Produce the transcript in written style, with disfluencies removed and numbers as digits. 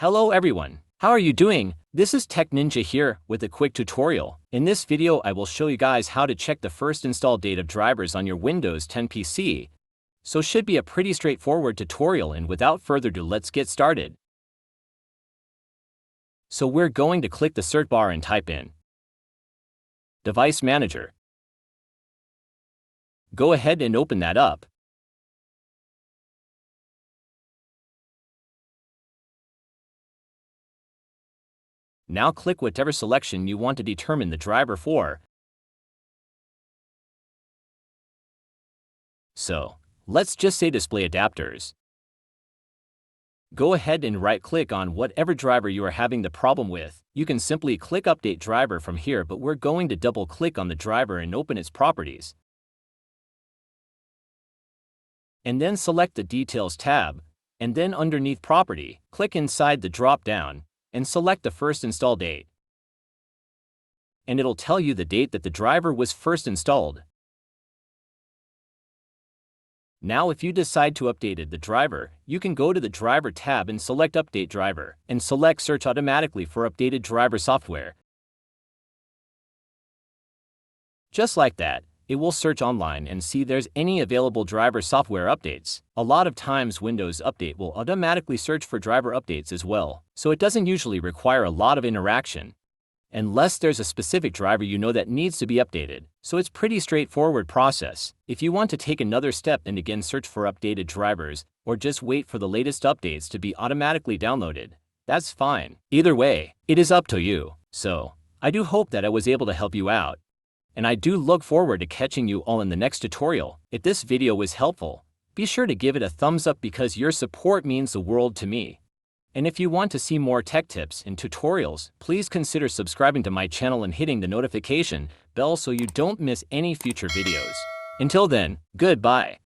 Hello everyone, how are you doing? This is Tech Ninja here with a quick tutorial. In this video I will show you guys how to check the first install date of drivers on your Windows 10 PC. So should be a pretty straightforward tutorial, and without further ado let's get started. So we're going to click the search bar and type in Device Manager. Go ahead and open that up. Now click whatever selection you want to determine the driver for. So, let's just say display adapters. Go ahead and right-click on whatever driver you are having the problem with. You can simply click Update Driver from here, but we're going to double-click on the driver and open its properties. And then select the Details tab, and then underneath Property, click inside the drop-down, and select the first install date. And it'll tell you the date that the driver was first installed. Now if you decide to update the driver, you can go to the Driver tab and select Update Driver, and select Search automatically for updated driver software. Just like that, it will search online and see there's any available driver software updates. A lot of times Windows Update will automatically search for driver updates as well, so it doesn't usually require a lot of interaction, unless there's a specific driver you know that needs to be updated. So it's pretty straightforward process. If you want to take another step and again search for updated drivers, or just wait for the latest updates to be automatically downloaded, that's fine. Either way, it is up to you. So, I do hope that I was able to help you out. And I do look forward to catching you all in the next tutorial. If this video was helpful, be sure to give it a thumbs up because your support means the world to me. And if you want to see more tech tips and tutorials, please consider subscribing to my channel and hitting the notification bell so you don't miss any future videos. Until then, goodbye.